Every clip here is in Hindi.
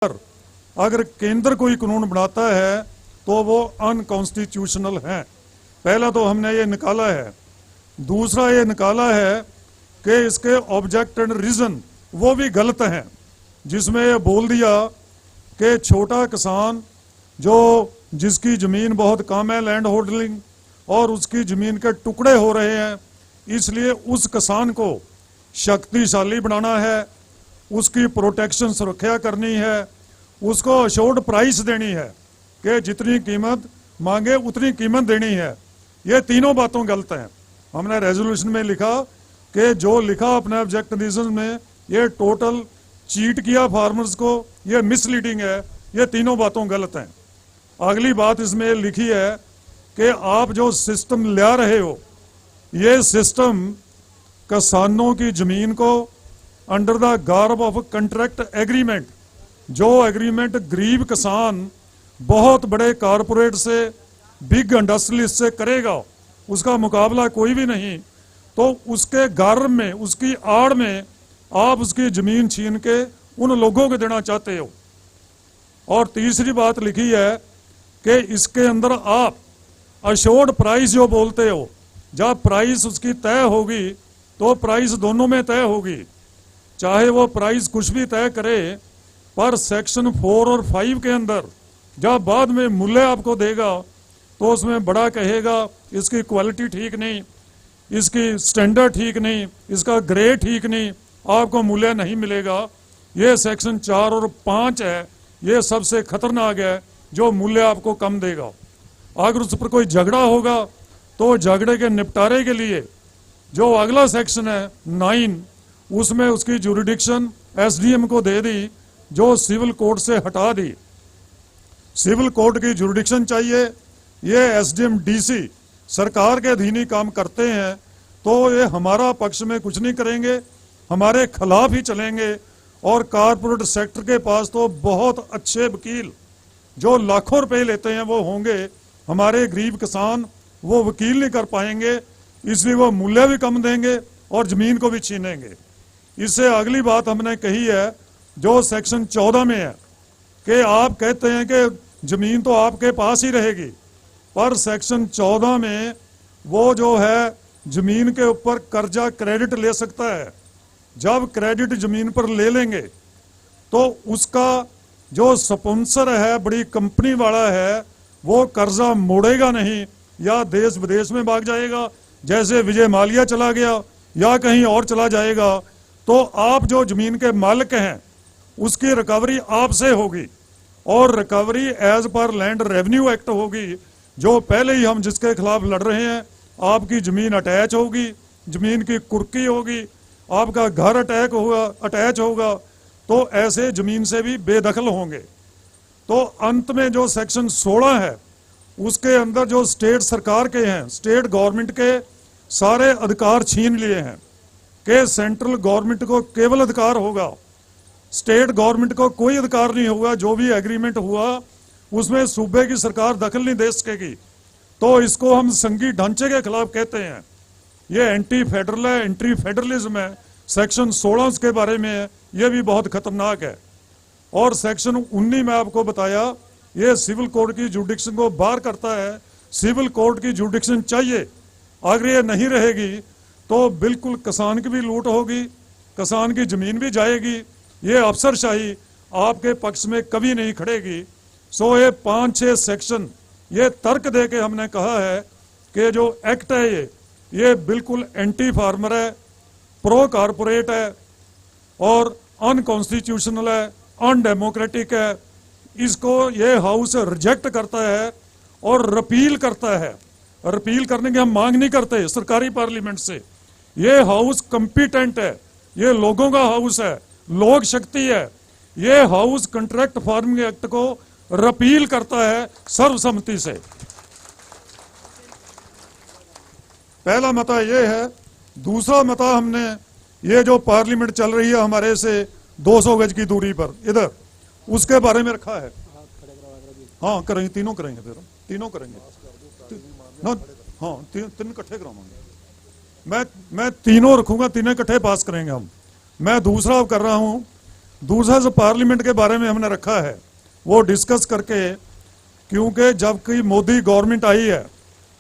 अगर केंद्र कोई कानून बनाता है तो वो अनकॉन्स्टिट्यूशनल है। पहला तो हमने ये निकाला है। दूसरा ये निकाला है कि इसके ऑब्जेक्ट एंड रीजन वो भी गलत हैं, जिसमें ये बोल दिया कि छोटा किसान जो जिसकी ज़मीन बहुत कम है, लैंड होल्डिंग, और उसकी ज़मीन के टुकड़े हो रहे हैं, इसलिए उस किसान को शक्तिशाली बनाना है, उसकी प्रोटेक्शन सुरक्षा करनी है, उसको अश्योर्ड प्राइस देनी है कि जितनी कीमत मांगे उतनी कीमत देनी है। ये तीनों बातों गलत हैं। हमने रेजोल्यूशन में लिखा कि जो लिखा अपने ऑब्जेक्ट रीजन में, ये टोटल चीट किया फार्मर्स को, ये मिसलीडिंग है। ये तीनों बातों गलत हैं। अगली बात इसमें लिखी है कि आप जो सिस्टम ला रहे हो, ये सिस्टम किसानों की जमीन को under the garb of contract agreement, जो एग्रीमेंट गरीब किसान बहुत बड़े कारपोरेट से, बिग इंडस्ट्रियलिस्ट से करेगा, उसका मुकाबला कोई भी नहीं, तो उसके गार्ब में, उसकी आड़ में आप उसकी जमीन छीन के उन लोगों को देना चाहते हो। और तीसरी बात लिखी है कि इसके अंदर आप अश्योर्ड प्राइस जो बोलते हो, जब प्राइस उसकी तय होगी तो प्राइस दोनों में तय होगी, चाहे वो प्राइस कुछ भी तय करे, पर सेक्शन 4 और 5 के अंदर जब बाद में मूल्य आपको देगा तो उसमें बड़ा कहेगा इसकी क्वालिटी ठीक नहीं, इसकी स्टैंडर्ड ठीक नहीं, इसका ग्रेड ठीक नहीं, आपको मूल्य नहीं मिलेगा। ये सेक्शन 4 और 5 है, ये सबसे खतरनाक है, जो मूल्य आपको कम देगा। अगर उस पर कोई झगड़ा होगा तो झगड़े के निपटारे के लिए जो अगला सेक्शन है 9, उसमें उसकी जुरिडिक्शन एसडीएम को दे दी, जो सिविल कोर्ट से हटा दी। सिविल कोर्ट की जुरिडिक्शन चाहिए। ये एसडीएम डीसी सरकार के अधीन ही काम करते हैं, तो ये हमारा पक्ष में कुछ नहीं करेंगे, हमारे खिलाफ ही चलेंगे। और कारपोरेट सेक्टर के पास तो बहुत अच्छे वकील जो लाखों रुपए लेते हैं वो होंगे, हमारे गरीब किसान वो वकील नहीं कर पाएंगे, इसलिए वो मूल्य भी कम देंगे और जमीन को भी छीनेंगे। इससे अगली बात हमने कही है जो सेक्शन 14 में है कि आप कहते हैं कि जमीन तो आपके पास ही रहेगी, पर सेक्शन 14 में वो जो है जमीन के ऊपर कर्जा क्रेडिट ले सकता है। जब क्रेडिट जमीन पर ले लेंगे तो उसका जो स्पॉन्सर है, बड़ी कंपनी वाला है, वो कर्जा मोड़ेगा नहीं या देश विदेश में भाग जाएगा, जैसे विजय माल्या चला गया या कहीं और चला जाएगा। तो आप जो जमीन के मालिक हैं उसकी रिकवरी आपसे होगी, और रिकवरी एज पर लैंड रेवेन्यू एक्ट होगी, जो पहले ही हम जिसके खिलाफ लड़ रहे हैं। आपकी जमीन अटैच होगी, जमीन की कुर्की होगी, आपका घर अटैच होगा, तो ऐसे जमीन से भी बेदखल होंगे। तो अंत में जो सेक्शन 16 है उसके अंदर जो स्टेट सरकार के हैं, स्टेट गवर्नमेंट के सारे अधिकार छीन लिए हैं कि सेंट्रल गवर्नमेंट को केवल अधिकार होगा, स्टेट गवर्नमेंट को कोई अधिकार नहीं होगा। जो भी एग्रीमेंट हुआ उसमें सूबे की सरकार दखल नहीं दे सकेगी। तो इसको हम संघीय ढांचे के खिलाफ कहते हैं। ये एंटी फेडरल है, एंटी फेडरलिज्म है। सेक्शन 16 उसके बारे में है, ये भी बहुत खतरनाक है। और सेक्शन 19 में आपको बताया, ये सिविल कोर्ट की जुडिक्शन को बाहर करता है। सिविल कोर्ट की जुडिक्शन चाहिए, अगर ये नहीं रहेगी तो बिल्कुल किसान की भी लूट होगी, किसान की जमीन भी जाएगी, ये अफसरशाही आपके पक्ष में कभी नहीं खड़ेगी। सो ये 5-6 सेक्शन ये तर्क दे के हमने कहा है कि जो एक्ट है ये बिल्कुल एंटी फार्मर है, प्रो कारपोरेट है और अनकॉन्स्टिट्यूशनल है, अनडेमोक्रेटिक है। इसको ये हाउस रिजेक्ट करता है और रिपील करता है। रिपील करने की हम मांग नहीं करते सरकारी पार्लियामेंट से। ये हाउस कंपिटेंट है, ये लोगों का हाउस है, लोक शक्ति है। ये हाउस कॉन्ट्रैक्ट फार्मिंग एक्ट को रिपील करता है सर्वसम्मति से। पहला मता ये है। दूसरा मता हमने ये जो पार्लियामेंट चल रही है हमारे से 200 गज की दूरी पर, इधर उसके बारे में रखा है। हाँ करेंगे, तीनों करेंगे, फिर तीनों करेंगे ना। हाँ तीन इकट्ठे कराऊंगा मैं तीनों रखूंगा, तीनों इकट्ठे पास करेंगे हम। मैं दूसरा कर रहा हूं दूसरा जो पार्लियामेंट के बारे में हमने रखा है वो डिस्कस करके, क्योंकि जबकि मोदी गवर्नमेंट आई है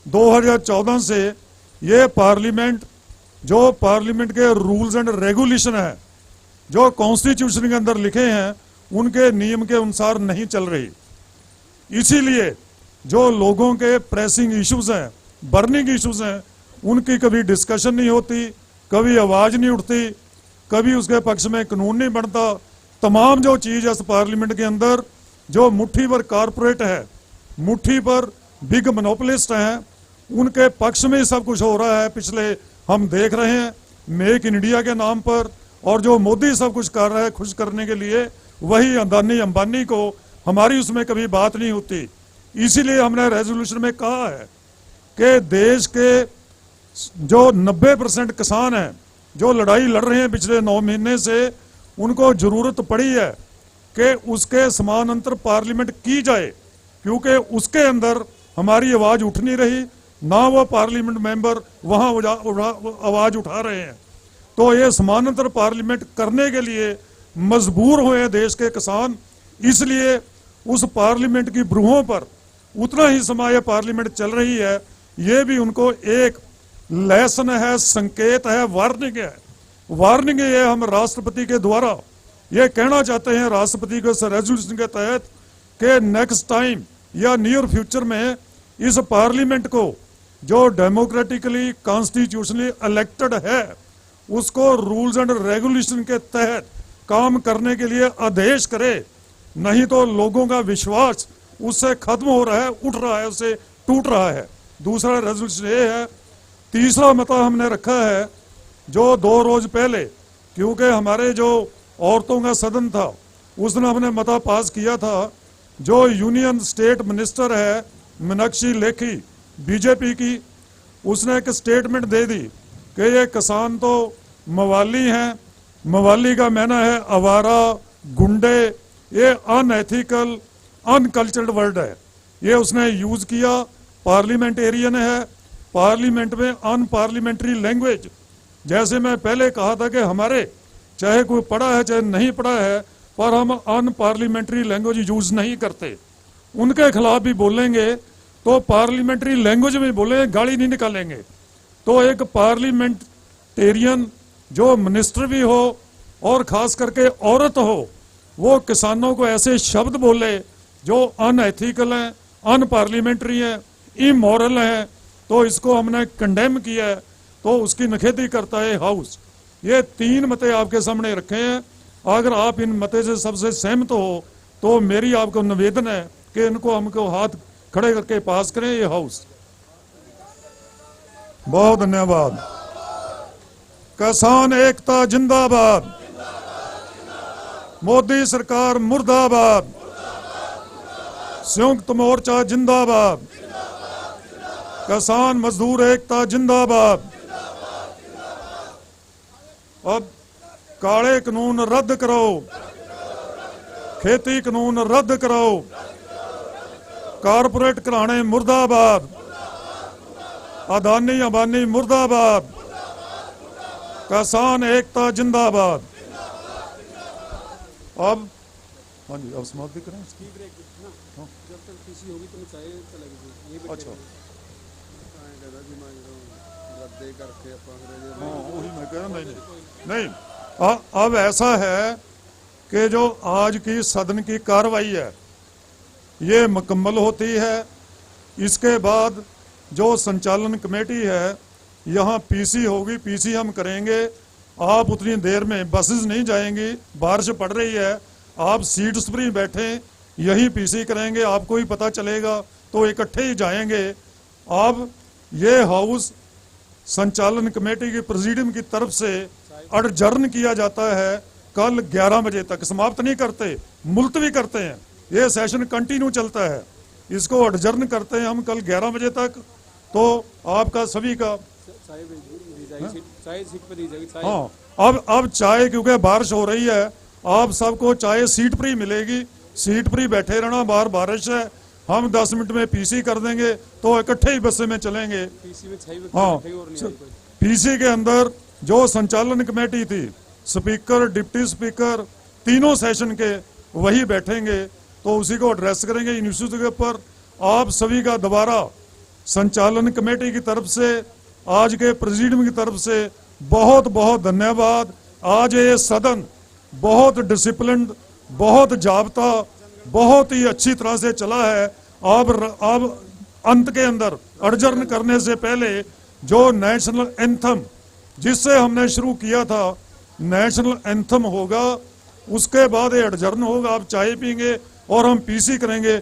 2014 से ये पार्लियामेंट, जो पार्लियामेंट के रूल्स एंड रेगुलेशन है जो कॉन्स्टिट्यूशन के अंदर लिखे हैं उनके नियम के अनुसार नहीं चल रही। इसीलिए जो लोगों के प्रेसिंग इश्यूज हैं, बर्निंग इश्यूज हैं, उनकी कभी डिस्कशन नहीं होती, कभी आवाज नहीं उठती, कभी उसके पक्ष में कानून नहीं बनता। तमाम जो चीज है इस पार्लियामेंट के अंदर, जो मुट्ठी भर कारपोरेट है, मुट्ठी पर बिग मोनोपोलिस्ट हैं, उनके पक्ष में सब कुछ हो रहा है। पिछले हम देख रहे हैं मेक इन इंडिया के नाम पर, और जो मोदी सब कुछ कर रहा है खुश करने के लिए, वही अदानी अंबानी को हमारी उसमें कभी बात नहीं होती। इसीलिए हमने रेजोल्यूशन में कहा है कि देश के जो 90% किसान हैं जो लड़ाई लड़ रहे हैं पिछले 9 महीने से, उनको जरूरत पड़ी है कि उसके समानांतर पार्लियामेंट की जाए, क्योंकि उसके अंदर हमारी आवाज उठ नहीं रही, ना वो पार्लियामेंट मेंबर वहां आवाज उठा रहे हैं। तो ये समानांतर पार्लियामेंट करने के लिए मजबूर हुए हैं देश के किसान। इसलिए उस पार्लियामेंट की ब्रूहों पर उतना ही समय यह पार्लियामेंट चल रही है, ये भी उनको एक लेसन है, संकेत है, वार्निंग है। वार्निंग ये हम राष्ट्रपति के द्वारा ये कहना चाहते हैं राष्ट्रपति के रेजोल्यूशन के तहत कि नेक्स्ट टाइम या नियर फ्यूचर में इस पार्लियामेंट को जो डेमोक्रेटिकली कॉन्स्टिट्यूशनली इलेक्टेड है उसको रूल्स एंड रेगुलेशन के तहत काम करने के लिए आदेश करे, नहीं तो लोगों का विश्वास उससे खत्म हो रहा है, उठ रहा है, उससे टूट रहा है। दूसरा रेजोल्यूशन ये है। तीसरा मता हमने रखा है जो 2 रोज पहले, क्योंकि हमारे जो औरतों का सदन था उस दिन हमने मता पास किया था, जो यूनियन स्टेट मिनिस्टर है मीनाक्षी लेखी बीजेपी की, उसने एक स्टेटमेंट दे दी कि ये किसान तो मवाली हैं, मवाली का मायना है आवारा, गुंडे, ये अनएथिकल अनकल्चर्ड वर्ड है, ये उसने यूज किया। पार्लियामेंटेरियन है, पार्लियामेंट में अनपार्लियामेंट्री लैंग्वेज, जैसे मैं पहले कहा था कि हमारे चाहे कोई पढ़ा है चाहे नहीं पढ़ा है, पर हम अनपार्लियामेंट्री लैंग्वेज यूज नहीं करते। उनके खिलाफ भी बोलेंगे तो पार्लियामेंट्री लैंग्वेज में बोलेंगे, गाली नहीं निकालेंगे। तो एक पार्लियामेंटेरियन जो मिनिस्टर भी हो और खास करके औरत हो, वो किसानों को ऐसे शब्द बोले जो अनएथिकल हैं, अनपार्लियामेंट्री हैं, इमोरल हैं, तो इसको हमने कंडेम किया है। तो उसकी निखेधी करता है हाउस। ये 3 मते आपके सामने रखे हैं। अगर आप इन मते से सबसे सहमत हो तो मेरी आपको निवेदन है कि इनको हमको हाथ खड़े करके पास करें ये हाउस। बहुत धन्यवाद। किसान एकता जिंदाबाद, मोदी सरकार मुर्दाबाद, संयुक्त मोर्चा जिंदाबाद, किसान मजदूर एकता जिंदाबाद। अब काले कानून रद्द करो, खेती कानून रद्द करो, कारपोरेट घराने मुर्दाबाद, अदानी अंबानी मुर्दाबाद, किसान एकता जिंदाबाद। अब हाँ जी, अब समाप्त भी करें। जब तक पीसी होगी तो मैं चाहे चलेगी ये भी अच्छा रद्दे करके हाँ वही मैं कह रहा नहीं। अब ऐसा है कि जो आज की सदन की कार्रवाई है ये मुकम्मल होती है। इसके बाद जो संचालन कमेटी है यहाँ पीसी होगी, पीसी हम करेंगे। आप उतनी देर में बसेस नहीं जाएंगी, बारिश पड़ रही है, आप सीट्स पर ही बैठे यही पीसी करेंगे, आपको ही पता चलेगा, तो इकट्ठे ही जाएंगे। अब ये हाउस संचालन कमेटी की प्रेसिडियम की तरफ से अडजर्न किया जाता है कल 11 बजे तक। समाप्त नहीं करते, मुलतवी करते हैं, ये सेशन कंटिन्यू चलता है। इसको अडजर्न करते हैं हम कल 11 बजे तक। तो आपका सभी का हाँ, अब चाय क्योंकि बारिश हो रही है, आप सबको चाय सीट पर ही मिलेगी, सीट पर ही बैठे रहना। बाहर बारिश है, हम 10 मिनट में पीसी कर देंगे, तो इकट्ठे ही बस में चलेंगे। हाँ, पीसी के अंदर जो संचालन कमेटी थी, स्पीकर, डिप्टी स्पीकर तीनों सेशन के वही बैठेंगे, तो उसी को एड्रेस करेंगे इन इश्यूज के ऊपर। आप सभी का दोबारा संचालन कमेटी की तरफ से, आज के प्रेसिडियम की तरफ से बहुत बहुत धन्यवाद। आज ये सदन बहुत डिसिप्लिन, बहुत जाब्ता, बहुत ही अच्छी तरह से चला है। अब अंत के अंदर अडजर्न करने से पहले जो नेशनल एंथम जिससे हमने शुरू किया था, नेशनल एंथम होगा, उसके बाद ये एडजर्न होगा। आप चाय पीएंगे और हम पीसी करेंगे।